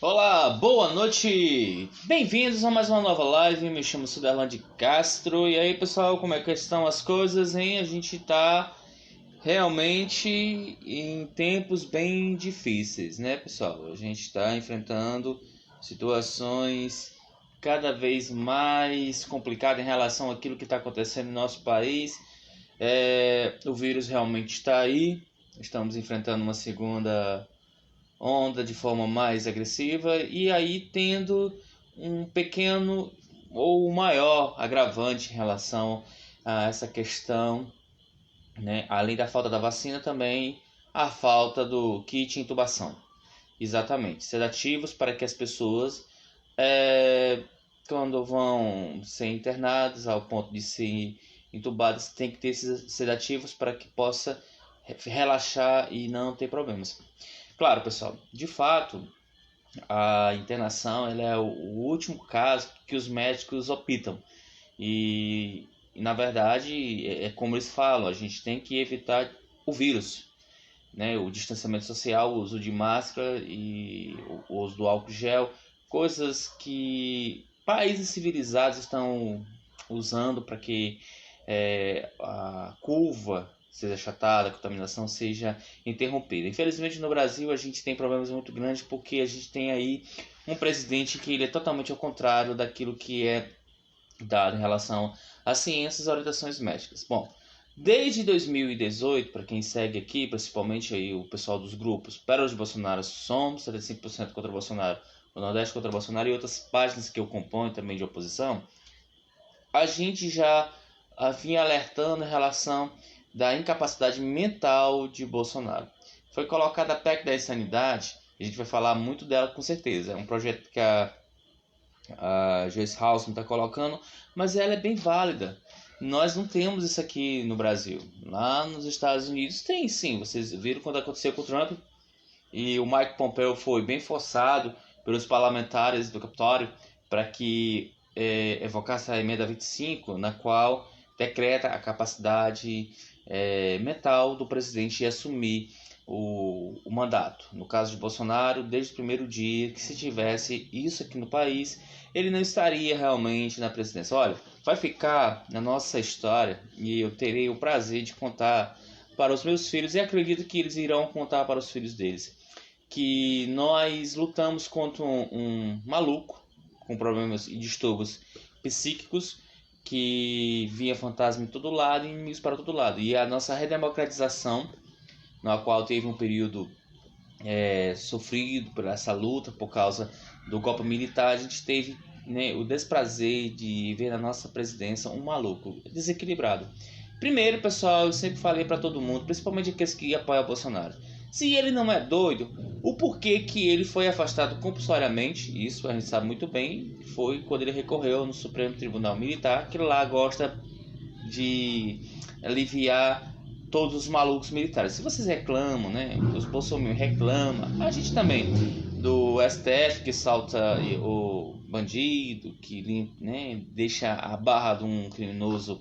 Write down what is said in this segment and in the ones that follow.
Olá, boa noite! Bem-vindos a mais uma nova live. Me chamo Sudarlan de Castro. E aí, pessoal, como é que estão as coisas, hein? A gente tá realmente em tempos bem difíceis, né, pessoal? A gente está enfrentando situações cada vez mais complicadas em relação àquilo que está acontecendo no nosso país. O vírus realmente está aí. Estamos enfrentando uma segunda onda de forma mais agressiva e aí tendo um pequeno ou maior agravante em relação a essa questão, né? Além da falta da vacina, também a falta do kit intubação. Exatamente, sedativos para que as pessoas, quando vão ser internadas ao ponto de ser intubadas, tem que ter esses sedativos para que possa relaxar e não ter problemas. Claro, pessoal, de fato, a internação ela é o último caso que os médicos optam. E na verdade, é como eles falam, a gente tem que evitar o vírus, né? O distanciamento social, o uso de máscara e o uso do álcool gel, coisas que países civilizados estão usando para que a curva seja achatada, a contaminação seja interrompida. Infelizmente no Brasil a gente tem problemas muito grandes porque a gente tem aí um presidente que ele é totalmente ao contrário daquilo que é dado em relação às ciências e orientações médicas. Bom, desde 2018, para quem segue aqui, principalmente aí o pessoal dos grupos Pérola de Bolsonaro Somos, 75% contra Bolsonaro, o Nordeste contra Bolsonaro e outras páginas que eu componho também de oposição, a gente já vinha alertando em relação da incapacidade mental de Bolsonaro. Foi colocada a PEC da insanidade, a gente vai falar muito dela com certeza. É um projeto que a Joyce Halseman está colocando, mas ela é bem válida. Nós não temos isso aqui no Brasil. Lá nos Estados Unidos tem sim. Vocês viram quando aconteceu com o Trump e o Mike Pompeo foi bem forçado pelos parlamentares do Capitólio para que evocasse a emenda 25, na qual decreta a capacidade mental do presidente de assumir o mandato. No caso de Bolsonaro, desde o primeiro dia que se tivesse isso aqui no país, ele não estaria realmente na presidência. Olha, vai ficar na nossa história e eu terei o prazer de contar para os meus filhos e acredito que eles irão contar para os filhos deles que nós lutamos contra um maluco com problemas e distúrbios psíquicos que via fantasma em todo lado e inimigos para todo lado. E a nossa redemocratização, na qual teve um período sofrido por essa luta por causa do golpe militar, a gente teve, né, o desprazer de ver na nossa presidência um maluco desequilibrado. Primeiro, pessoal, eu sempre falei para todo mundo, principalmente aqueles que apoiam o Bolsonaro, se ele não é doido, o porquê que ele foi afastado compulsoriamente, isso a gente sabe muito bem, foi quando ele recorreu no Supremo Tribunal Militar, que lá gosta de aliviar todos os malucos militares. Se vocês reclamam, né, os bolsominions reclamam, a gente também, do STF que salta o bandido, que, né, deixa a barra de um criminoso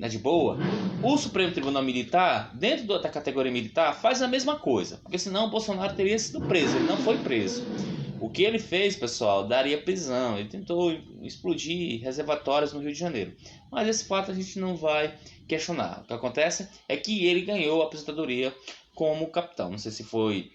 de boa, o Supremo Tribunal Militar, dentro da categoria militar, faz a mesma coisa, porque senão o Bolsonaro teria sido preso, ele não foi preso. O que ele fez, pessoal, daria prisão, ele tentou explodir reservatórios no Rio de Janeiro, mas esse fato a gente não vai questionar. O que acontece é que ele ganhou a aposentadoria como capitão, não sei se foi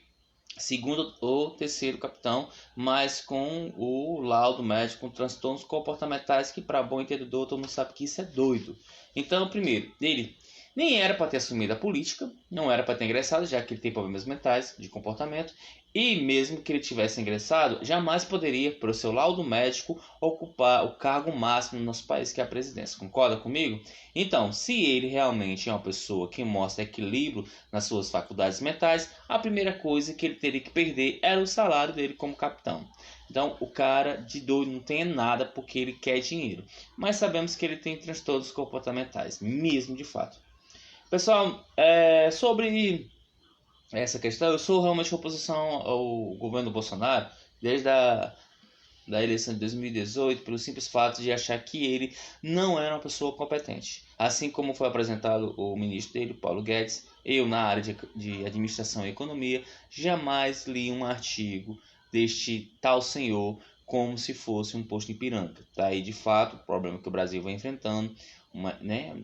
segundo ou terceiro capitão, mas com o laudo médico com transtornos comportamentais que, para bom entendedor, todo mundo sabe que isso é doido. Então, primeiro, ele nem era para ter assumido a política, não era para ter ingressado, já que ele tem problemas mentais de comportamento, e mesmo que ele tivesse ingressado, jamais poderia, por seu laudo médico, ocupar o cargo máximo no nosso país, que é a presidência. Concorda comigo? Então, se ele realmente é uma pessoa que mostra equilíbrio nas suas faculdades mentais, a primeira coisa que ele teria que perder era o salário dele como capitão. Então, o cara de doido não tem nada porque ele quer dinheiro. Mas sabemos que ele tem transtornos comportamentais, mesmo de fato. Pessoal, sobre essa questão, eu sou realmente oposição ao governo Bolsonaro desde da eleição de 2018 pelo simples fato de achar que ele não era uma pessoa competente. Assim como foi apresentado o ministro dele, Paulo Guedes, eu na área de administração e economia jamais li um artigo deste tal senhor como se fosse um posto de pirâmide. Daí, de fato, o problema que o Brasil vem enfrentando,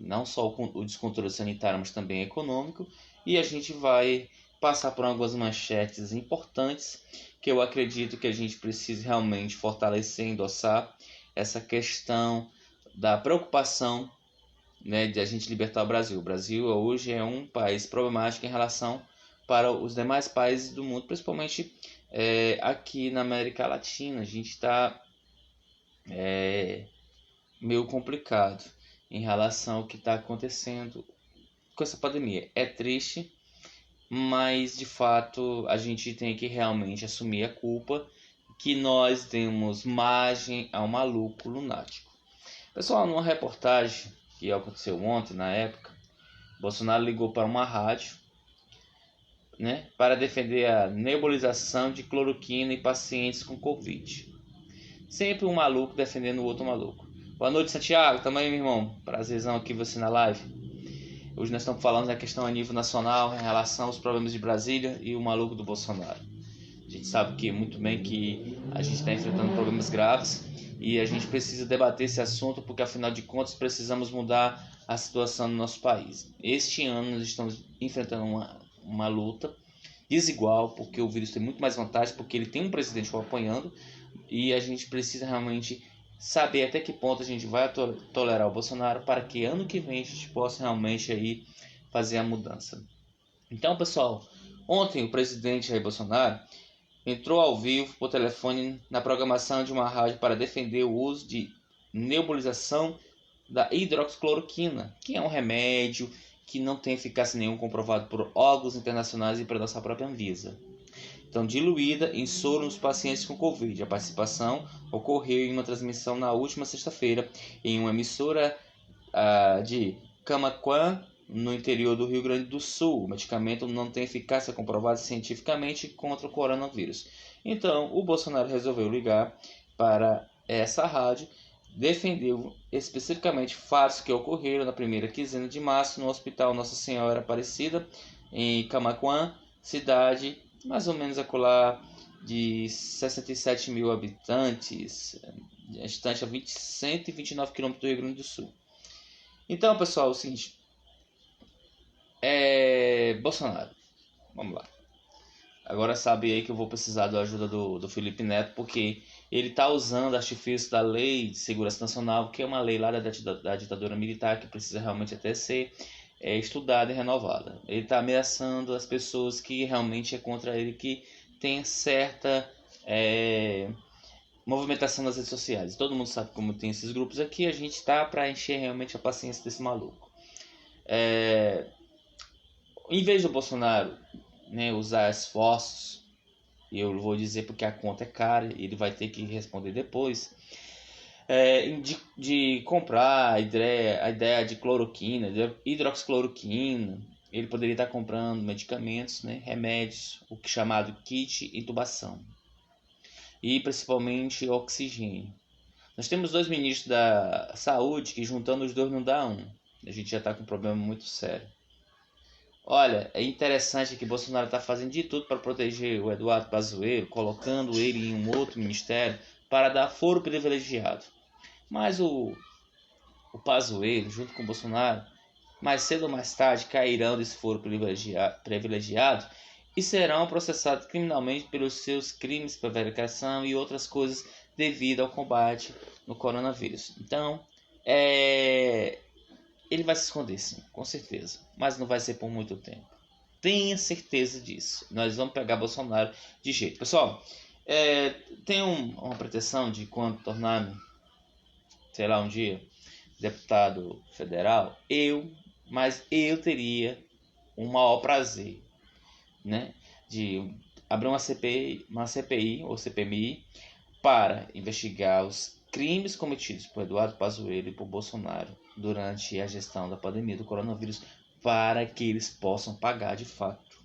não só o descontrole sanitário, mas também econômico, e a gente vai passar por algumas manchetes importantes que eu acredito que a gente precisa realmente fortalecer, endossar essa questão da preocupação, né, de a gente libertar o Brasil. O Brasil hoje é um país problemático em relação para os demais países do mundo, principalmente aqui na América Latina. A gente está meio complicado em relação ao que está acontecendo com essa pandemia. É triste, mas de fato a gente tem que realmente assumir a culpa que nós demos margem ao maluco lunático. Pessoal, numa reportagem que aconteceu ontem, na época, Bolsonaro ligou para uma rádio, né, para defender a nebulização de cloroquina em pacientes com Covid. Sempre um maluco defendendo o outro maluco. Boa noite, Santiago. Tamo aí, meu irmão. Prazerzão aqui você na live. Hoje nós estamos falando da questão a nível nacional em relação aos problemas de Brasília e o maluco do Bolsonaro. A gente sabe que muito bem que a gente está enfrentando problemas graves e a gente precisa debater esse assunto porque, afinal de contas, precisamos mudar a situação no nosso país. Este ano nós estamos enfrentando uma luta desigual, porque o vírus tem muito mais vantagem, porque ele tem um presidente o apoiando, e a gente precisa realmente saber até que ponto a gente vai tolerar o Bolsonaro para que ano que vem a gente possa realmente aí fazer a mudança. Então, pessoal, ontem o presidente Jair Bolsonaro entrou ao vivo por telefone na programação de uma rádio para defender o uso de nebulização da hidroxicloroquina, que é um remédio que não tem eficácia nenhuma comprovado por órgãos internacionais e pela nossa própria Anvisa. Então, diluída em soro nos pacientes com Covid. A participação ocorreu em uma transmissão na última sexta-feira em uma emissora de Camaquã, no interior do Rio Grande do Sul. O medicamento não tem eficácia comprovada cientificamente contra o coronavírus. Então, o Bolsonaro resolveu ligar para essa rádio, defendeu especificamente fatos que ocorreram na primeira quinzena de março no Hospital Nossa Senhora Aparecida, em Camaquã, cidade mais ou menos acolá de 67 mil habitantes, distante a 129 km do Rio Grande do Sul. Então, pessoal, é o seguinte, Bolsonaro, vamos lá. Agora sabe aí que eu vou precisar da ajuda do Felipe Neto, porque ele está usando artifício da Lei de Segurança Nacional, que é uma lei lá da ditadura militar, que precisa realmente até ser estudada e renovada. Ele está ameaçando as pessoas que realmente é contra ele, que tem certa movimentação nas redes sociais. Todo mundo sabe como tem esses grupos aqui, a gente está para encher realmente a paciência desse maluco. Em vez do Bolsonaro, né, usar esforços, e eu vou dizer porque a conta é cara, ele vai ter que responder depois, de comprar a ideia de cloroquina, de hidroxicloroquina. Ele poderia estar comprando medicamentos, né, remédios, o que é chamado kit intubação, e principalmente oxigênio. Nós temos 2 ministros da saúde que, juntando os dois, não dá um. A gente já está com um problema muito sério. Olha, é interessante que Bolsonaro está fazendo de tudo para proteger o Eduardo Pazuello, colocando ele em um outro ministério para dar foro privilegiado. Mas o Pazuello, junto com o Bolsonaro, mais cedo ou mais tarde cairão desse foro privilegiado e serão processados criminalmente pelos seus crimes, prevaricação e outras coisas devido ao combate no coronavírus. Então, ele vai se esconder, sim, com certeza, mas não vai ser por muito tempo. Tenha certeza disso. Nós vamos pegar Bolsonaro de jeito. Pessoal, tenho uma pretensão de quando tornar-me, sei lá, um dia deputado federal, mas eu teria o maior prazer, né, de abrir uma CPI ou CPMI para investigar os crimes cometidos por Eduardo Pazuello e por Bolsonaro durante a gestão da pandemia do coronavírus, para que eles possam pagar de fato,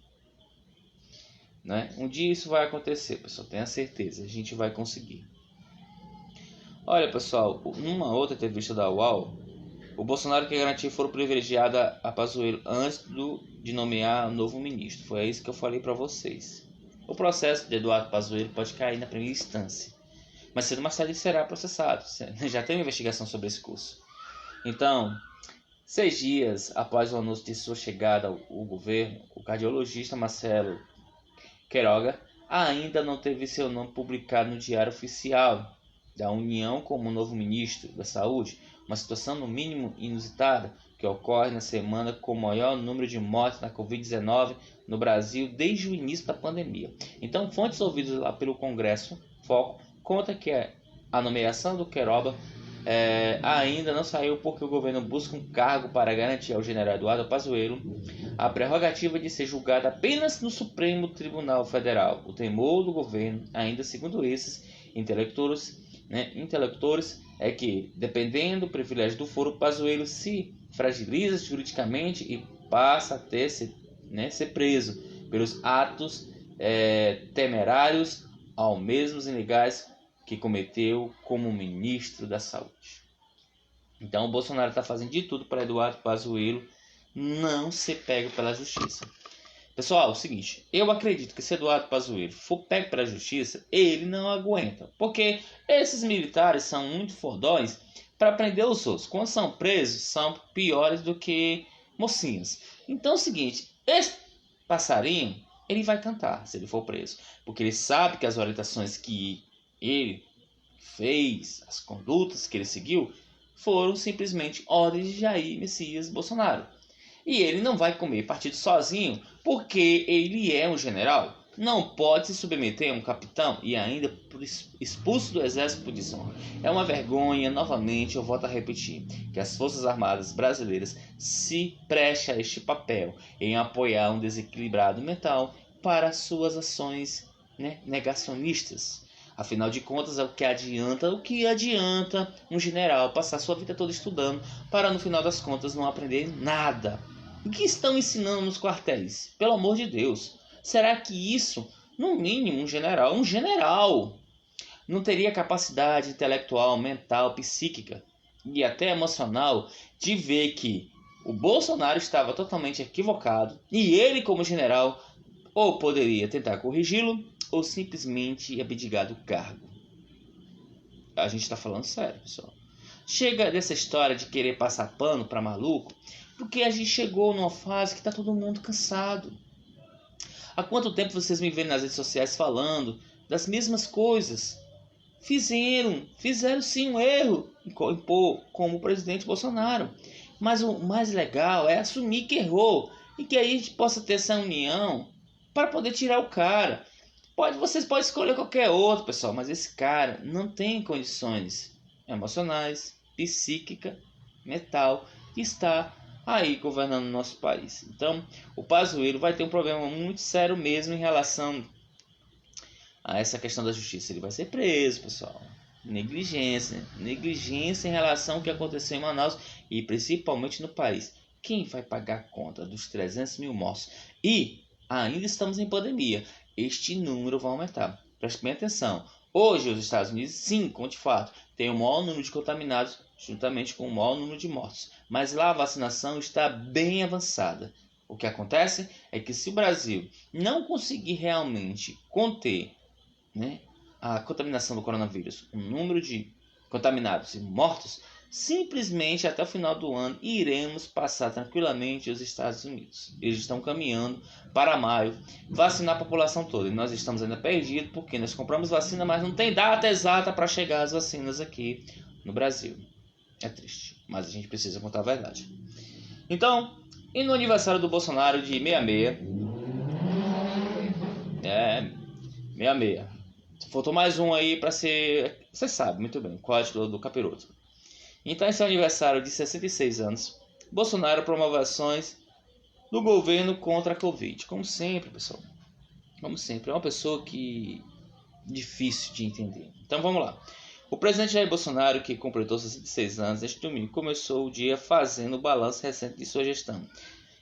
né? Um dia isso vai acontecer, pessoal, tenha certeza, a gente vai conseguir. Olha, pessoal, numa outra entrevista da UOL, o Bolsonaro quer garantir foro privilegiado a Pazuello antes de nomear um novo ministro. Foi isso que eu falei para vocês. o processo de Eduardo Pazuello pode cair na primeira instância, mas cedo ou mais tarde ele será processado. Já tem uma investigação sobre esse curso. Então, 6 dias após o anúncio de sua chegada ao governo, o cardiologista Marcelo Queiroga ainda não teve seu nome publicado no Diário Oficial da União como novo ministro da Saúde, uma situação no mínimo inusitada que ocorre na semana com o maior número de mortes na Covid-19 no Brasil desde o início da pandemia. Então, fontes ouvidas lá pelo Congresso Foco conta que a nomeação do Queiroga ainda não saiu porque o governo busca um cargo para garantir ao general Eduardo Pazuello a prerrogativa de ser julgado apenas no Supremo Tribunal Federal. O temor do governo, ainda segundo esses intelectores, é que, dependendo do privilégio do foro, Pazuello se fragiliza juridicamente e passa a ser preso pelos atos temerários ao mesmos ilegais que cometeu como ministro da Saúde. Então o Bolsonaro está fazendo de tudo para Eduardo Pazuello não ser pego pela justiça. Pessoal, é o seguinte, eu acredito que se Eduardo Pazuello for pego pela justiça, ele não aguenta, porque esses militares são muito fodões para prender os outros. Quando são presos, são piores do que mocinhas. Então é o seguinte, esse passarinho, ele vai cantar se ele for preso, porque ele sabe que as orientações que ele fez, as condutas que ele seguiu, foram simplesmente ordens de Jair Messias Bolsonaro. E ele não vai comer partido sozinho, porque ele é um general. Não pode se submeter a um capitão e ainda expulso do exército por desonra. É uma vergonha, novamente, eu volto a repetir, que as Forças Armadas brasileiras se prestem a este papel em apoiar um desequilibrado mental para suas ações negacionistas. Afinal de contas, o que adianta um general passar sua vida toda estudando para no final das contas não aprender nada? O que estão ensinando nos quartéis? Pelo amor de Deus. Será que isso, no mínimo, um general, não teria capacidade intelectual, mental, psíquica e até emocional de ver que o Bolsonaro estava totalmente equivocado e ele, como general, ou poderia tentar corrigi-lo ou simplesmente abdicar do cargo? A gente está falando sério, pessoal. Chega dessa história de querer passar pano para maluco, porque a gente chegou numa fase que está todo mundo cansado. Há quanto tempo vocês me veem nas redes sociais falando das mesmas coisas? Fizeram sim um erro como o presidente Bolsonaro. Mas o mais legal é assumir que errou e que aí a gente possa ter essa união para poder tirar o cara. Vocês podem escolher qualquer outro, pessoal, mas esse cara não tem condições emocionais, psíquica, mental, de estar aí governando o nosso país. Então, o Pazuello vai ter um problema muito sério mesmo em relação a essa questão da justiça. Ele vai ser preso, pessoal. Negligência em relação ao que aconteceu em Manaus e principalmente no país. Quem vai pagar a conta dos 300 mil mortos? E ainda estamos em pandemia. Este número vai aumentar. Preste bem atenção. Hoje, os Estados Unidos, sim, de fato, tem o maior número de contaminados, juntamente com o maior número de mortos. Mas lá a vacinação está bem avançada. O que acontece é que se o Brasil não conseguir realmente conter a contaminação do coronavírus, o número de contaminados e mortos, simplesmente até o final do ano iremos passar tranquilamente os Estados Unidos. Eles estão caminhando para maio vacinar a população toda e nós estamos ainda perdidos porque nós compramos vacina, mas não tem data exata para chegar as vacinas aqui no Brasil. É triste, mas a gente precisa contar a verdade. Então, e no aniversário do Bolsonaro de 66, 66, faltou mais um aí para ser, você sabe muito bem, código do capiroto. Então, esse é o aniversário de 66 anos. Bolsonaro promove ações do governo contra a Covid. Como sempre, pessoal. Como sempre. É uma pessoa que difícil de entender. Então, vamos lá. O presidente Jair Bolsonaro, que completou 66 anos este domingo, começou o dia fazendo o balanço recente de sua gestão.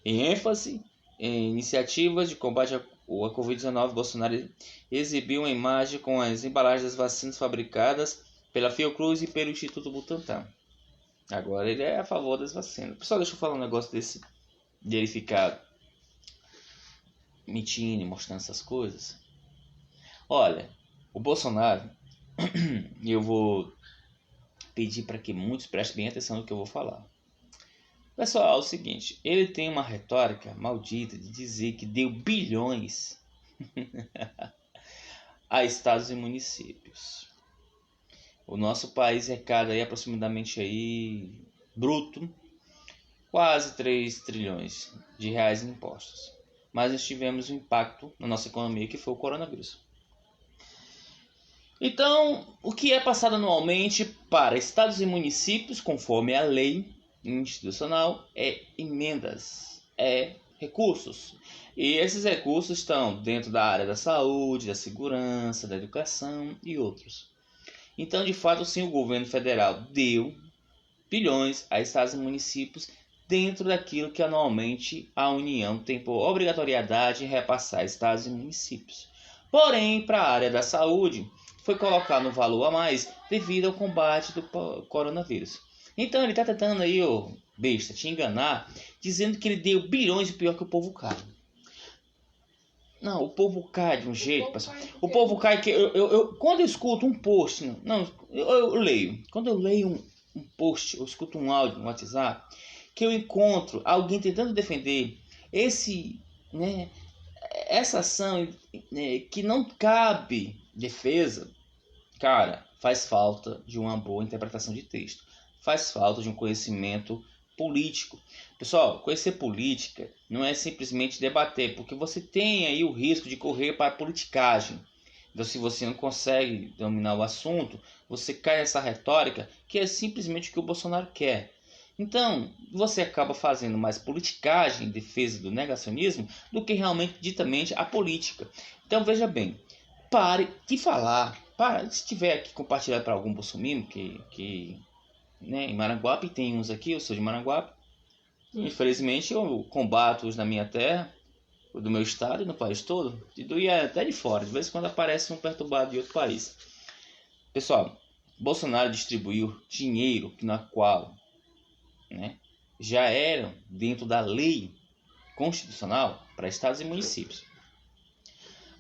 Em ênfase em iniciativas de combate à Covid-19, Bolsonaro exibiu uma imagem com as embalagens das vacinas fabricadas pela Fiocruz e pelo Instituto Butantan. Agora ele é a favor das vacinas. Pessoal, deixa eu falar um negócio desse, de ele ficar mentindo e mostrando essas coisas. Olha, o Bolsonaro, eu vou pedir para que muitos prestem bem atenção no que eu vou falar. Pessoal, é o seguinte, ele tem uma retórica maldita de dizer que deu bilhões a estados e municípios. O nosso país arrecada aí aproximadamente aí, bruto, quase 3 trilhões de reais em impostos. Mas nós tivemos um impacto na nossa economia que foi o coronavírus. Então, o que é passado anualmente para estados e municípios, conforme a lei institucional, é emendas, é recursos. E esses recursos estão dentro da área da saúde, da segurança, da educação e outros. Então, de fato, sim, o governo federal deu bilhões a estados e municípios dentro daquilo que anualmente a União tem por obrigatoriedade em repassar a estados e municípios. Porém, para a área da saúde, foi colocado um valor a mais devido ao combate do coronavírus. Então ele está tentando aí, ô besta, te enganar, dizendo que ele deu bilhões e pior que o povo cai. Não, o povo cai de um jeito, pessoal. O povo cai que quando eu escuto um post, eu leio. Quando eu leio um post, eu escuto um áudio no WhatsApp, que eu encontro alguém tentando defender essa ação, né, que não cabe defesa, cara, faz falta de uma boa interpretação de texto. Faz falta de um conhecimento político. Pessoal, conhecer política não é simplesmente debater, porque você tem aí o risco de correr para a politicagem. Então, se você não consegue dominar o assunto, você cai nessa retórica que é simplesmente o que o Bolsonaro quer. Então, você acaba fazendo mais politicagem em defesa do negacionismo do que realmente, ditamente, a política. Então, veja bem, pare de falar. Se tiver aqui compartilhado para algum bolsominion, né, em Maranguape, tem uns aqui, eu sou de Maranguape. Infelizmente, eu combato os na minha terra, do meu estado e no país todo, e até de fora. De vez em quando aparece um perturbado de outro país. Pessoal, Bolsonaro distribuiu dinheiro na qual, né, já eram dentro da lei constitucional para estados e municípios.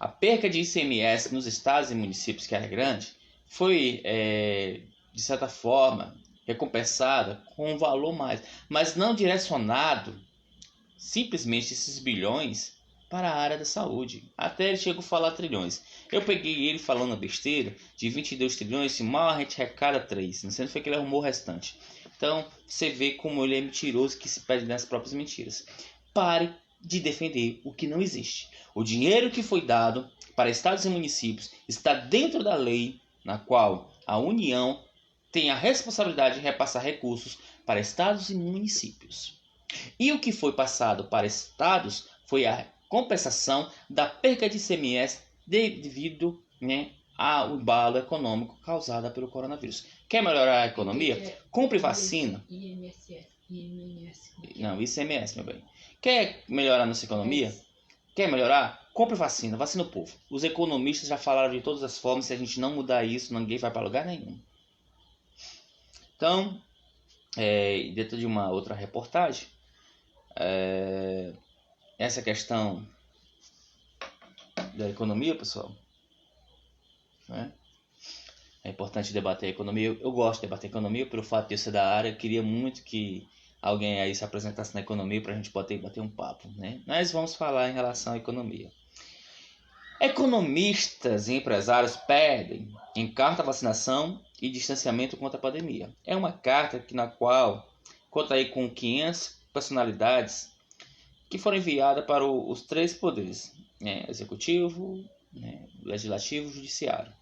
A perca de ICMS nos estados e municípios, que era grande, foi, de certa forma, recompensada com um valor mais, mas não direcionado simplesmente esses bilhões para a área da saúde. Até ele chegou a falar trilhões. Eu peguei ele falando besteira de 22 trilhões, e mal a gente arrecada 3, não sendo foi que ele arrumou o restante. Então, você vê como ele é mentiroso, que se perde nas próprias mentiras. Pare de defender o que não existe. O dinheiro que foi dado para estados e municípios está dentro da lei, na qual a União tem a responsabilidade de repassar recursos para estados e municípios. E o que foi passado para estados foi a compensação da perca de ICMS devido, né, ao embalo econômico causado pelo coronavírus. Quer melhorar a economia? Compre vacina. Não, ICMS, meu bem. Quer melhorar nossa economia? Quer melhorar? Compre vacina, vacina o povo. Os economistas já falaram de todas as formas, se a gente não mudar isso, ninguém vai para lugar nenhum. Então, dentro de uma outra reportagem, essa questão da economia, pessoal, né? É importante debater a economia. Eu gosto de debater a economia pelo fato de eu ser da área. Eu queria muito que alguém aí se apresentasse na economia para a gente poder bater um papo, né? Mas vamos falar em relação à economia. Economistas e empresários pedem em carta vacinação e distanciamento contra a pandemia. É uma carta na qual conta aí com 500 personalidades que foram enviadas para os 3 poderes, né? Executivo, né? Legislativo e Judiciário.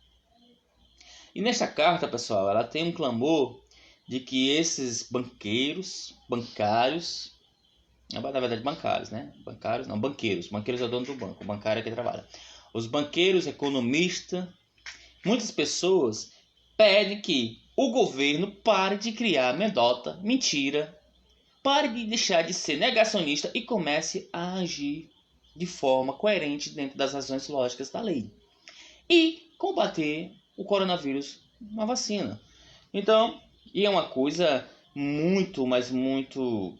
E nesta carta, pessoal, ela tem um clamor de que esses bancários, na verdade bancários, né? Banqueiros é o dono do banco, o bancário é quem trabalha. Os banqueiros, economistas, muitas pessoas pedem que o governo pare de criar anedota, mentira, pare de deixar de ser negacionista e comece a agir de forma coerente dentro das razões lógicas da lei. E combater o coronavírus com uma vacina. Então, e é uma coisa muito, mas muito,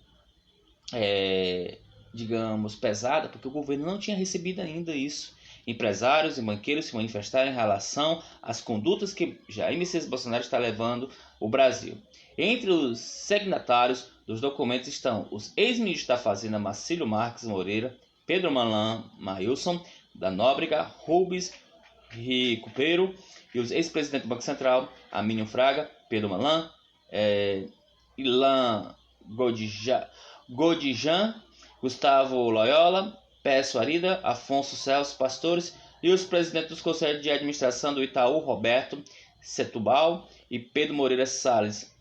digamos, pesada, porque o governo não tinha recebido ainda isso. empresários e banqueiros se manifestaram em relação às condutas que Jair Messias Bolsonaro está levando o Brasil. Entre os signatários dos documentos estão os ex-ministros da Fazenda Marcílio Marques Moreira, Pedro Malan Mailson, da Nóbrega, Rubens Recupero, e os ex-presidentes do Banco Central, Amínio Fraga, Pedro Malan, Ilan Godijan, Gustavo Loyola, Pécio Arida, Afonso Celso Pastores e os presidentes dos conselhos de administração do Itaú, Roberto Setúbal e Pedro Moreira Salles,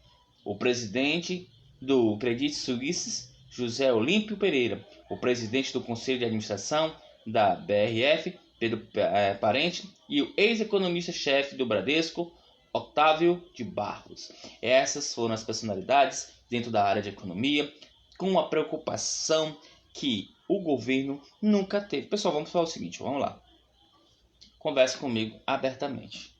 o presidente do Credit Suisse, José Olímpio Pereira, o presidente do conselho de administração da BRF, Pedro Parente, e o ex-economista-chefe do Bradesco, Otávio de Barros. Essas foram as personalidades dentro da área de economia, com uma preocupação que o governo nunca teve. Pessoal, vamos falar o seguinte, vamos lá. Converse comigo abertamente.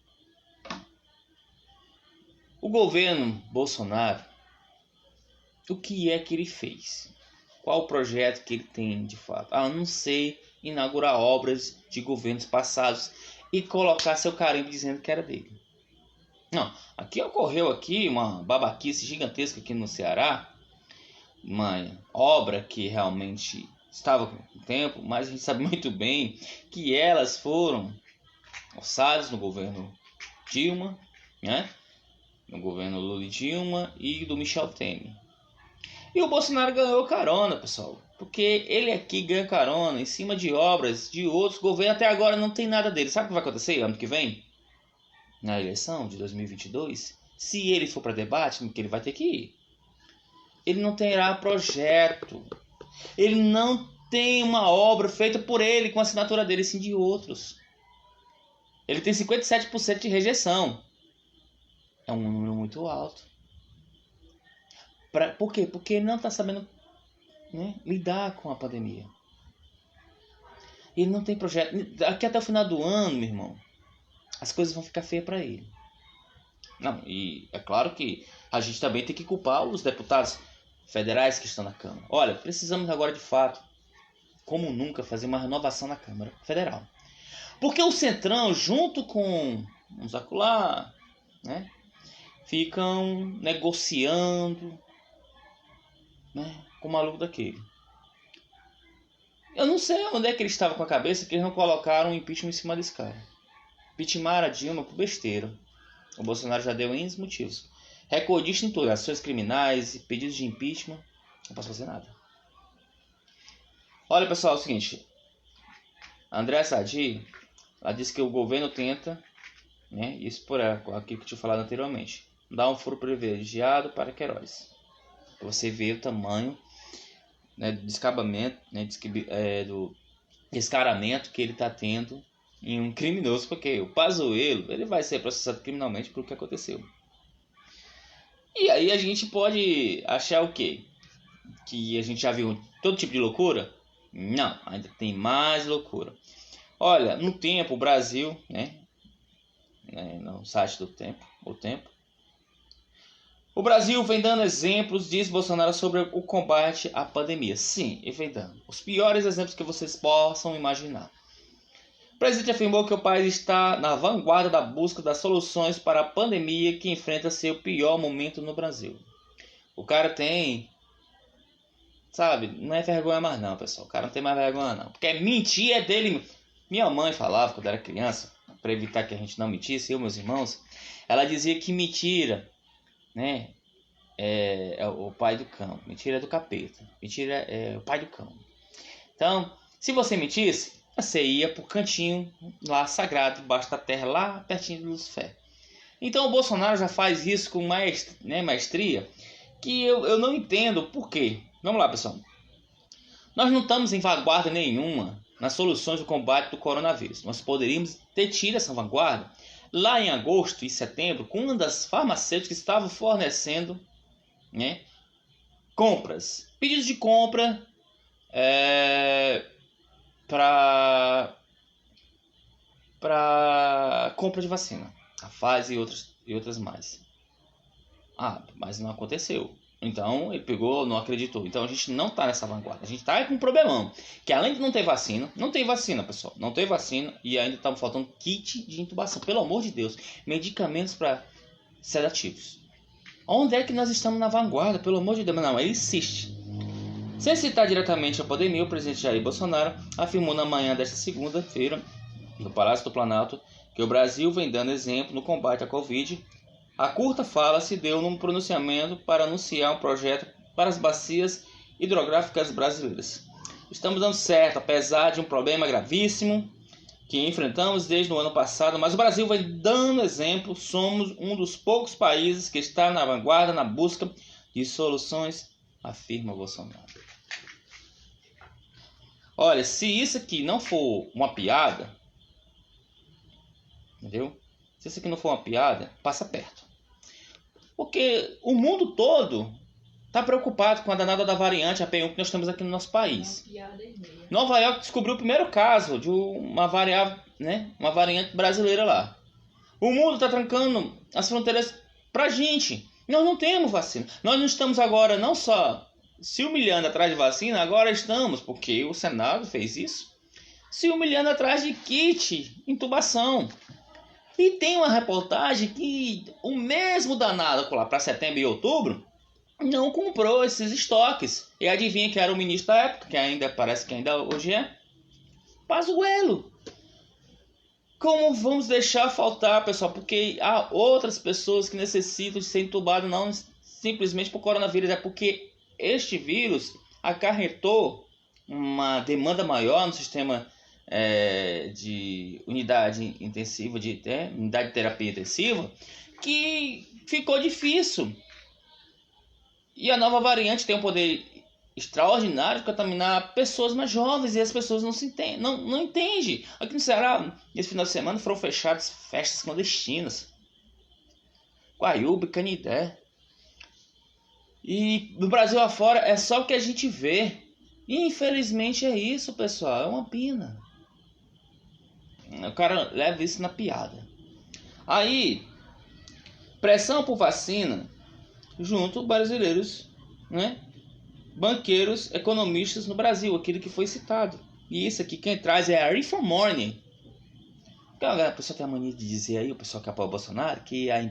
O governo Bolsonaro, o que é que ele fez? Qual o projeto que ele tem de fato? A não ser inaugurar obras de governos passados e colocar seu carimbo dizendo que era dele. Não, aqui ocorreu uma babaquice gigantesca aqui no Ceará, uma obra que realmente estava com o tempo, mas a gente sabe muito bem que elas foram orçadas no governo Dilma, né? No governo Lula e Dilma e do Michel Temer. E o Bolsonaro ganhou carona, pessoal, porque ele aqui ganha carona em cima de obras de outros governos. Até agora não tem nada dele. Sabe o que vai acontecer ano que vem? Na eleição de 2022? Se ele for para debate, que ele vai ter que ir. Ele não terá projeto. Ele não tem uma obra feita por ele, com a assinatura dele, sim de outros. Ele tem 57% de rejeição. É um número muito alto. Por quê? Porque ele não está sabendo, né, lidar com a pandemia. Ele não tem projeto. Aqui até o final do ano, meu irmão, as coisas vão ficar feias para ele. Não, e é claro que a gente também tem que culpar os deputados federais que estão na Câmara. Olha, precisamos agora de fato, como nunca, fazer uma renovação na Câmara Federal. Porque o Centrão, junto com uns acolá, né, ficam negociando, né, com o maluco daquele. Eu não sei onde é que ele estava com a cabeça que eles não colocaram um impeachment em cima desse cara. Impeachment a Dilma por besteira. O Bolsonaro já deu N motivos. Recordista em tudo, ações criminais, pedidos de impeachment. Não posso fazer nada. Olha, pessoal, é o seguinte. A Andréa Sadi, ela disse que o governo tenta, né, isso por aquilo que eu tinha falado anteriormente, dar um foro privilegiado para Queiroz. Você vê o tamanho, né, do descabamento, né, do descaramento que ele está tendo em um criminoso, porque o Pazuello, ele vai ser processado criminalmente por o que aconteceu. E aí a gente pode achar o quê? Que a gente já viu todo tipo de loucura? Não, ainda tem mais loucura. Olha, no Tempo, o Brasil, né, no site do Tempo, o Brasil vem dando exemplos, diz Bolsonaro, sobre o combate à pandemia. Sim, ele vem dando os piores exemplos que vocês possam imaginar. O presidente afirmou que o país está na vanguarda da busca das soluções para a pandemia que enfrenta seu pior momento no Brasil. O cara tem, sabe, não é vergonha mais não, pessoal. O cara não tem mais vergonha não. Porque mentir é dele. Minha mãe falava quando era criança, para evitar que a gente não mentisse, eu e meus irmãos, ela dizia que mentira, né, é o pai do cão. Mentira é do capeta. Mentira é o pai do cão. Então, se você mentisse, você ia pro cantinho lá sagrado, debaixo da terra, lá pertinho do Lucifer. Então o Bolsonaro já faz isso com maestria, que eu não entendo por quê. Vamos lá, pessoal. Nós não estamos em vanguarda nenhuma nas soluções do combate do coronavírus. Nós poderíamos ter tido essa vanguarda lá em agosto e setembro, com uma das farmacêuticas que estavam fornecendo, né, compras, pedidos de compra para compra de vacina, a Pfizer e outras mais. Mas não aconteceu. Então ele pegou, não acreditou. Então a gente não está nessa vanguarda. A gente está com um problemão. Que além de não ter vacina, não tem vacina, pessoal. Não tem vacina e ainda está faltando kit de intubação. Pelo amor de Deus. Medicamentos para sedativos. Onde é que nós estamos na vanguarda? Pelo amor de Deus. Não, ele insiste. Sem citar diretamente a pandemia, o presidente Jair Bolsonaro afirmou na manhã desta segunda-feira, no Palácio do Planalto, que o Brasil vem dando exemplo no combate à Covid. A curta fala se deu num pronunciamento para anunciar um projeto para as bacias hidrográficas brasileiras. Estamos dando certo, apesar de um problema gravíssimo que enfrentamos desde o ano passado, mas o Brasil vem dando exemplo. Somos um dos poucos países que está na vanguarda na busca de soluções, afirma Bolsonaro. Olha, se isso aqui não for uma piada, entendeu? Se isso aqui não for uma piada, passa perto. Porque o mundo todo está preocupado com a danada da variante AP1 que nós temos aqui no nosso país. Nova York descobriu o primeiro caso de uma variante brasileira lá. O mundo está trancando as fronteiras pra gente. Nós não temos vacina. Nós não estamos agora não só se humilhando atrás de vacina, agora estamos, porque o Senado fez isso, se humilhando atrás de kit, intubação. E tem uma reportagem que o mesmo danado lá para setembro e outubro não comprou esses estoques. E adivinha que era o ministro da época, que ainda parece que ainda hoje é? Pazuello. Como vamos deixar faltar, pessoal? Porque há outras pessoas que necessitam de ser entubadas, não simplesmente por coronavírus, é porque este vírus acarretou uma demanda maior no sistema de unidade intensiva, unidade de terapia intensiva, que ficou difícil. E a nova variante tem um poder extraordinário de contaminar pessoas mais jovens e as pessoas não entendem. Aqui no Ceará, esse final de semana, foram fechadas festas clandestinas. Guaiúba, Canidé. E no Brasil afora é só o que a gente vê. E infelizmente é isso, pessoal. É uma pena. O cara leva isso na piada. Aí, pressão por vacina junto brasileiros, né? Banqueiros, economistas no Brasil, aquilo que foi citado. E isso aqui quem traz é a Reform Morning. A pessoa tem a mania de dizer aí, o pessoal que apoia o Bolsonaro, que a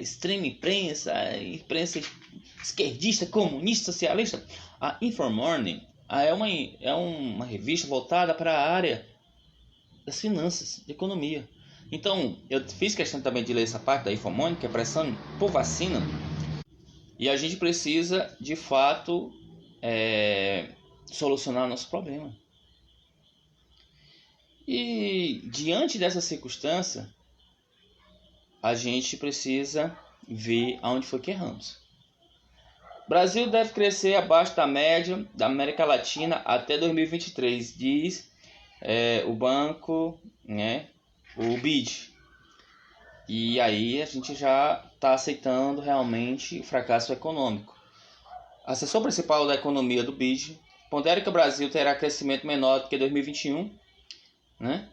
extrema imprensa, a imprensa esquerdista, comunista, socialista. A Reform Morning é uma revista voltada para a área das finanças, de economia. Então, eu fiz questão também de ler essa parte da Reform Morning, que é pressão por vacina. E a gente precisa, de fato, solucionar nosso problema. E diante dessa circunstância, a gente precisa ver aonde foi que erramos. O Brasil deve crescer abaixo da média da América Latina até 2023, diz o banco, né, o BID. E aí a gente já está aceitando realmente o fracasso econômico. A assessor principal da economia do BID pondera que o Brasil terá crescimento menor do que 2021, né?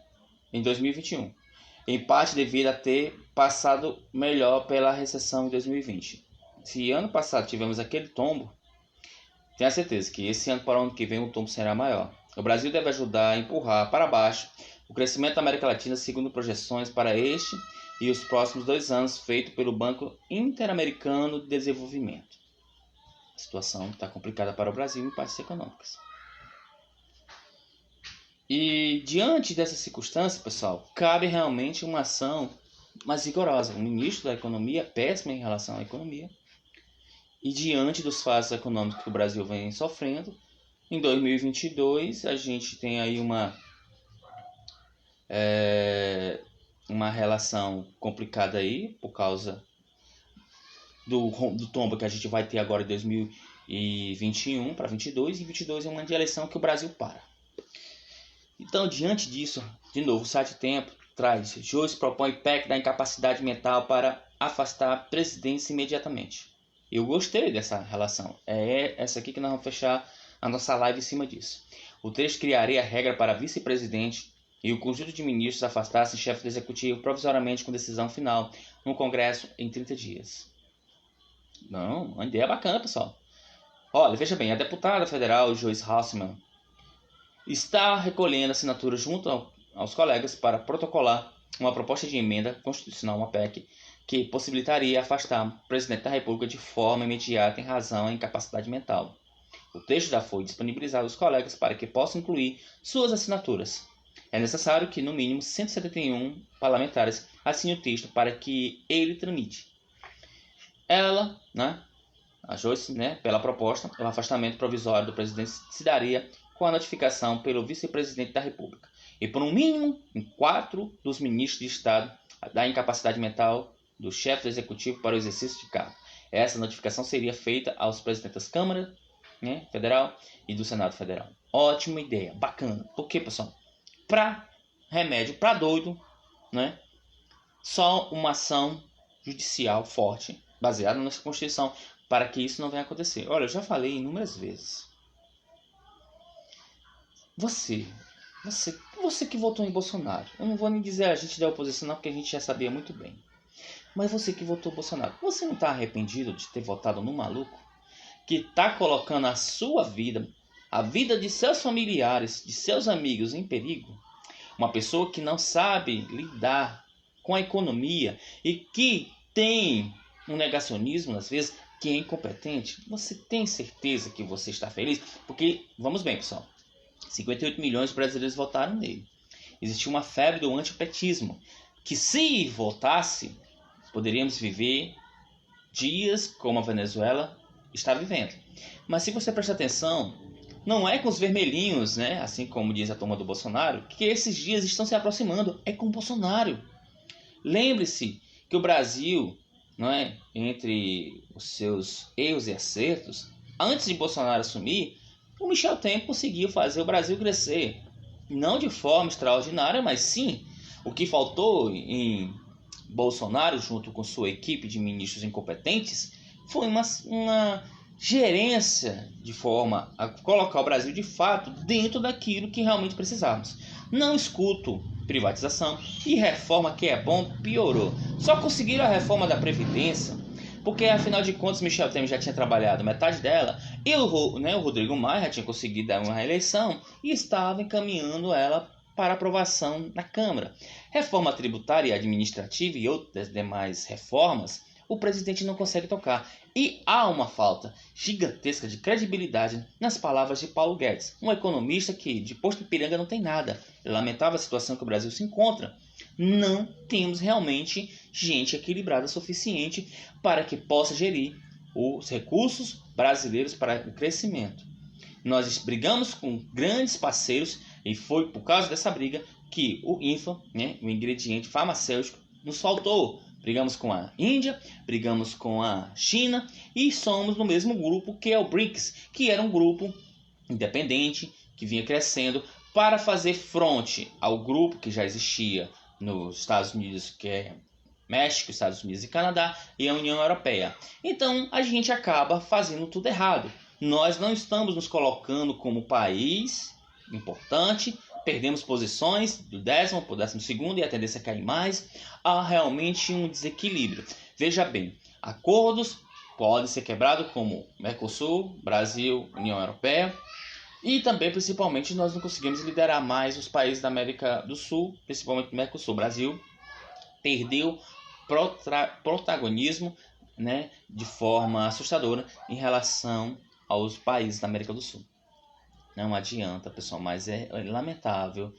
Em 2021, em parte devido a ter passado melhor pela recessão em 2020. Se ano passado tivemos aquele tombo, tenha certeza que esse ano para o ano que vem o tombo será maior. O Brasil deve ajudar a empurrar para baixo o crescimento da América Latina segundo projeções para este e os próximos 2 anos feito pelo Banco Interamericano de Desenvolvimento. A situação está complicada para o Brasil em partes econômicas. E diante dessa circunstância, pessoal, cabe realmente uma ação mais rigorosa. O ministro da Economia é péssimo em relação à economia. E diante dos fatos econômicos que o Brasil vem sofrendo, em 2022 a gente tem aí uma relação complicada aí por causa do tombo que a gente vai ter agora em 2021 para 2022, e 2022 é um ano de eleição que o Brasil para. Então, diante disso, de novo, o site Tempo traz: Joyce propõe PEC da incapacidade mental para afastar a presidência imediatamente. Eu gostei dessa relação. É essa aqui que nós vamos fechar a nossa live em cima disso. O texto criaria a regra para vice-presidente e o conjunto de ministros afastassem chefe do executivo provisoriamente com decisão final no Congresso em 30 dias. Não, uma ideia bacana, pessoal. Olha, veja bem, a deputada federal Joyce Hasselman está recolhendo assinaturas junto aos colegas para protocolar uma proposta de emenda constitucional, uma PEC, que possibilitaria afastar o presidente da República de forma imediata em razão à incapacidade mental. O texto já foi disponibilizado aos colegas para que possam incluir suas assinaturas. É necessário que, no mínimo, 171 parlamentares assinem o texto para que ele tramite. Ela, a Joyce, pela proposta, o afastamento provisório do presidente se daria com a notificação pelo vice-presidente da República e por um mínimo em 4 dos ministros de Estado da incapacidade mental do chefe do Executivo para o exercício de cargo. Essa notificação seria feita aos presidentes das câmaras Federal e do Senado Federal. Ótima ideia, bacana. Por quê, pessoal? Para remédio, para doido, só uma ação judicial forte, baseada na nossa Constituição, para que isso não venha a acontecer. Olha, eu já falei inúmeras vezes. Você que votou em Bolsonaro, eu não vou nem dizer a gente da oposição não, porque a gente já sabia muito bem. Mas você que votou em Bolsonaro, você não está arrependido de ter votado no maluco que está colocando a sua vida, a vida de seus familiares, de seus amigos em perigo? Uma pessoa que não sabe lidar com a economia e que tem um negacionismo, às vezes, que é incompetente. Você tem certeza que você está feliz? Porque, vamos bem, pessoal, 58 milhões de brasileiros votaram nele. Existiu uma febre do antipetismo, que se voltasse, poderíamos viver dias como a Venezuela está vivendo. Mas se você prestar atenção, não é com os vermelhinhos, assim como diz a turma do Bolsonaro, que esses dias estão se aproximando, é com o Bolsonaro. Lembre-se que o Brasil, entre os seus erros e acertos, antes de Bolsonaro assumir, o Michel Temer conseguiu fazer o Brasil crescer. Não de forma extraordinária, mas sim, o que faltou em Bolsonaro, junto com sua equipe de ministros incompetentes, foi uma gerência de forma a colocar o Brasil de fato dentro daquilo que realmente precisávamos. Não escuto privatização e reforma que é bom piorou. Só conseguiram a reforma da Previdência porque, afinal de contas, Michel Temer já tinha trabalhado metade dela e o Rodrigo Maia já tinha conseguido dar uma reeleição e estava encaminhando ela para aprovação na Câmara. Reforma tributária e administrativa e outras demais reformas, o presidente não consegue tocar. E há uma falta gigantesca de credibilidade nas palavras de Paulo Guedes, um economista que de posto Ipiranga não tem nada. Lamentável a situação que o Brasil se encontra. Não temos realmente gente equilibrada o suficiente para que possa gerir os recursos brasileiros para o crescimento. Nós brigamos com grandes parceiros e foi por causa dessa briga que o INFA, o ingrediente farmacêutico, nos faltou. Brigamos com a Índia, brigamos com a China e somos no mesmo grupo que é o BRICS, que era um grupo independente que vinha crescendo para fazer fronte ao grupo que já existia nos Estados Unidos, que é México, Estados Unidos e Canadá, e a União Europeia. Então a gente acaba fazendo tudo errado. Nós não estamos nos colocando como país importante, perdemos posições do 10º para o 12º e a tendência é cair mais. Há realmente um desequilíbrio. Veja bem, acordos podem ser quebrados como Mercosul, Brasil, União Europeia. E também, principalmente, nós não conseguimos liderar mais os países da América do Sul, principalmente o Mercosul. O Brasil perdeu protagonismo de forma assustadora em relação aos países da América do Sul. Não adianta, pessoal, mas é lamentável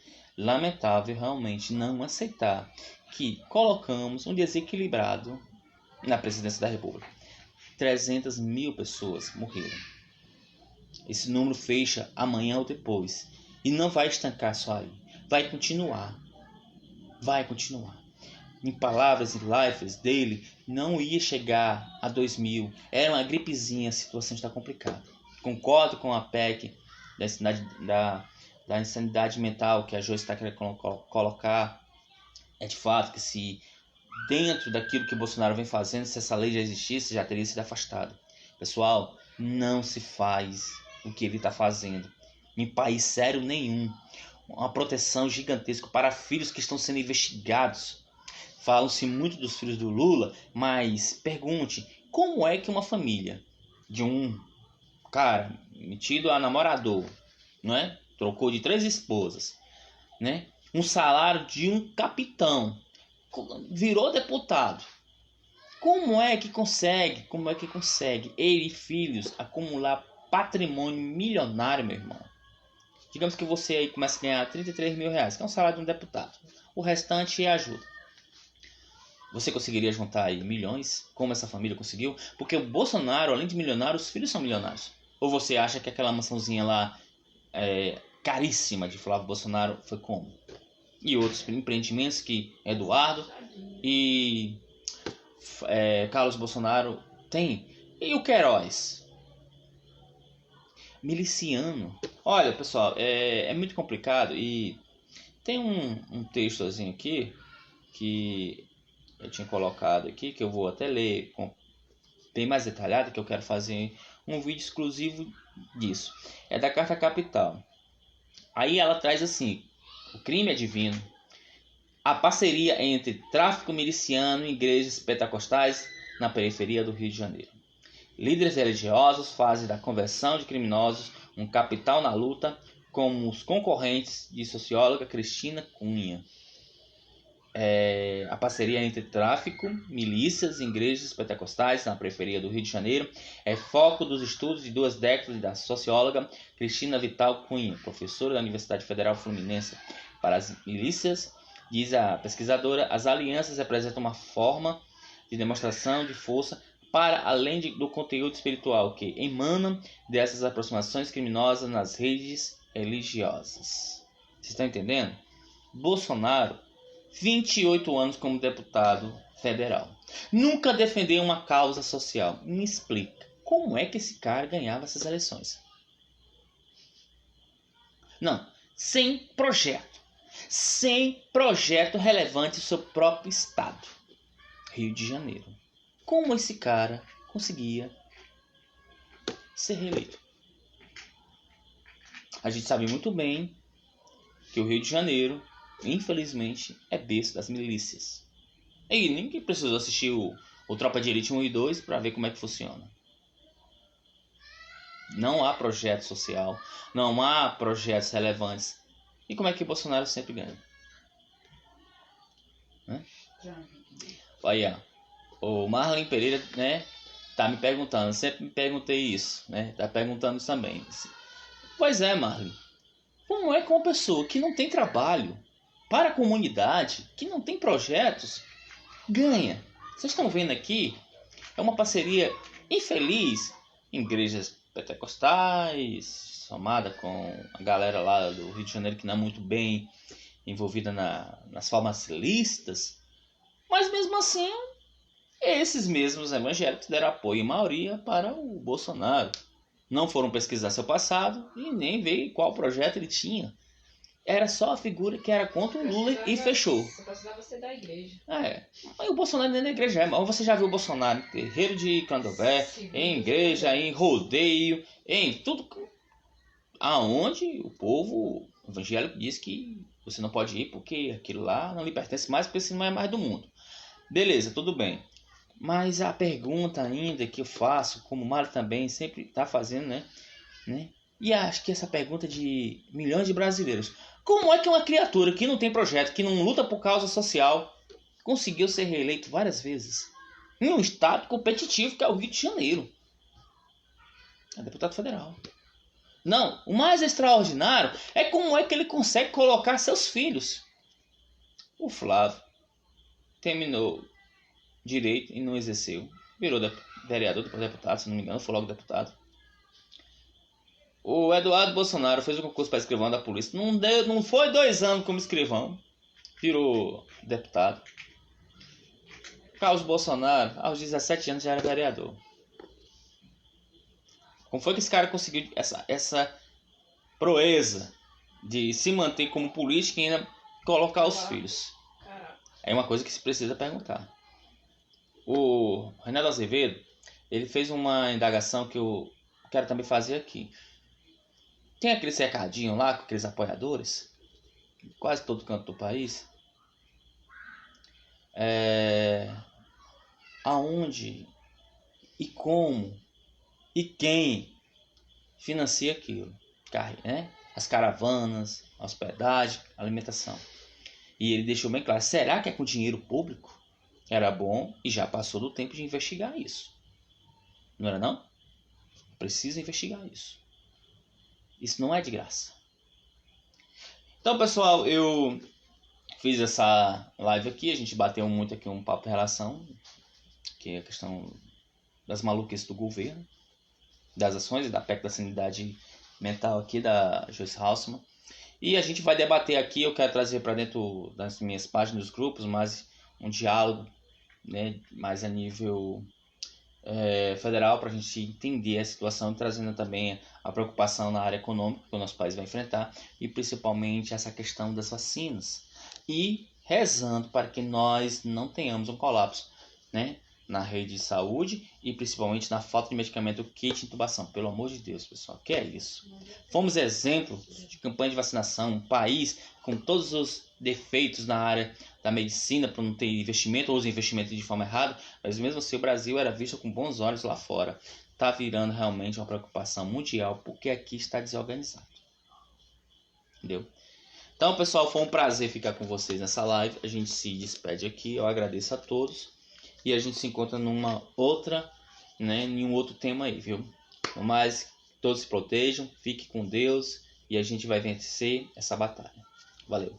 realmente não aceitar que colocamos um desequilibrado na presidência da República. 300 mil pessoas morreram. Esse número fecha amanhã ou depois. E não vai estancar só aí. Vai continuar. Em palavras e lives dele, não ia chegar a 2.000. Era uma gripezinha, a situação está complicada. Concordo com a PEC da insanidade mental que a Joyce está querendo colocar. É de fato que se dentro daquilo que Bolsonaro vem fazendo, se essa lei já existisse, já teria sido afastado. Pessoal, não se faz o que ele está fazendo em país sério nenhum. Uma proteção gigantesca para filhos que estão sendo investigados. Falam-se muito dos filhos do Lula, mas pergunte Como é que uma família de um cara metido a namorador, não é? Trocou de 3 esposas, né? Um salário de um capitão, virou deputado. Como é que consegue ele e filhos acumular patrimônio milionário, meu irmão? Digamos que você aí começa a ganhar 33 mil reais, que é um salário de um deputado. O restante é ajuda. Você conseguiria juntar aí milhões, como essa família conseguiu? Porque o Bolsonaro, além de milionário, os filhos são milionários. Ou você acha que aquela mansãozinha lá caríssima de Flávio Bolsonaro foi como? E outros empreendimentos que Eduardo e Carlos Bolsonaro têm. E o Queiroz? Miliciano. Olha, pessoal, é muito complicado e tem um textozinho aqui que eu tinha colocado aqui, que eu vou até ler bem mais detalhado, que eu quero fazer um vídeo exclusivo disso. É da Carta Capital. Aí ela traz assim: o crime é divino. A parceria entre tráfico miliciano e igrejas pentecostais na periferia do Rio de Janeiro. Líderes religiosos fazem da conversão de criminosos um capital na luta, como os concorrentes de socióloga Cristina Cunha. A parceria entre tráfico, milícias e igrejas pentecostais na periferia do Rio de Janeiro é foco dos estudos de 2 décadas da socióloga Cristina Vital Cunha, professora da Universidade Federal Fluminense. Para as milícias, diz a pesquisadora, as alianças representam uma forma de demonstração de força para além do conteúdo espiritual que emana dessas aproximações criminosas nas redes religiosas. Vocês estão entendendo? Bolsonaro, 28 anos como deputado federal, nunca defendeu uma causa social. Me explica, como é que esse cara ganhava essas eleições? Não, sem projeto relevante no seu próprio estado, Rio de Janeiro. Como esse cara conseguia ser reeleito? A gente sabe muito bem que o Rio de Janeiro, infelizmente, é berço das milícias. E ninguém precisou assistir o Tropa de Elite 1 e 2 para ver como é que funciona. Não há projeto social, não há projetos relevantes. E como é que o Bolsonaro sempre ganha? Olha, o Marlon Pereira, né, tá me perguntando, sempre me perguntei isso, né, tá perguntando também. Pois é, Marlon, como é que uma pessoa que não tem trabalho para a comunidade, que não tem projetos, ganha? Vocês estão vendo aqui, é uma parceria infeliz, igrejas pentecostais, somada com a galera lá do Rio de Janeiro que não é muito bem envolvida nas formas ilícitas, mas mesmo assim, esses mesmos evangélicos deram apoio em maioria para o Bolsonaro. Não foram pesquisar seu passado e nem ver qual projeto ele tinha. Era só a figura que era contra o Lula e fechou. Só precisava ser da igreja. Mas o Bolsonaro nem na igreja é. Mas você já viu o Bolsonaro em terreiro de candomblé, em igreja, em rodeio, em tudo. Aonde o povo evangélico diz que você não pode ir porque aquilo lá não lhe pertence mais, porque isso não é mais do mundo. Beleza, tudo bem. Mas a pergunta ainda que eu faço, como o Mário também sempre está fazendo, né? E acho que essa pergunta de milhões de brasileiros. Como é que uma criatura que não tem projeto, que não luta por causa social, conseguiu ser reeleito várias vezes? Em um estado competitivo que é o Rio de Janeiro. É deputado federal. Não, o mais extraordinário é como é que ele consegue colocar seus filhos. O Flávio terminou direito e não exerceu. Virou vereador, depois deputado, se não me engano, foi logo deputado. O Eduardo Bolsonaro fez um concurso para escrivão da polícia. Não foi 2 anos como escrivão. Virou deputado. Carlos Bolsonaro, aos 17 anos, já era vereador. Como foi que esse cara conseguiu essa proeza de se manter como político e ainda colocar os filhos? É uma coisa que se precisa perguntar. O Reinaldo Azevedo, ele fez uma indagação que eu quero também fazer aqui. Tem aquele cercadinho lá com aqueles apoiadores, quase todo canto do país, aonde e como e quem financia aquilo, né? As caravanas, a hospedagem, a alimentação. E ele deixou bem claro, será que é com dinheiro público? Era bom e já passou do tempo de investigar isso. Não era não? Precisa investigar isso. Isso não é de graça. Então, pessoal, eu fiz essa live aqui, a gente bateu muito aqui um papo em relação, que é a questão das maluquices do governo, das ações e da PEC da sanidade mental aqui da Joyce Hasselman. E a gente vai debater aqui, eu quero trazer para dentro das minhas páginas dos grupos, mais um diálogo, né, mais a nível federal, para a gente entender a situação, trazendo também a preocupação na área econômica que o nosso país vai enfrentar e principalmente essa questão das vacinas. E rezando para que nós não tenhamos um colapso, né, na rede de saúde e principalmente na falta de medicamento kit de intubação. Pelo amor de Deus, pessoal, que é isso? Fomos exemplo de campanha de vacinação, um país com todos os defeitos na área da medicina por não ter investimento ou os investimentos de forma errada, mas mesmo assim o Brasil era visto com bons olhos lá fora. Está virando realmente uma preocupação mundial porque aqui está desorganizado. Entendeu? Então, pessoal, foi um prazer ficar com vocês nessa live. A gente se despede aqui. Eu agradeço a todos. E a gente se encontra numa outra, né, em um outro tema aí, viu? No mais, todos se protejam, fiquem com Deus e a gente vai vencer essa batalha. Valeu!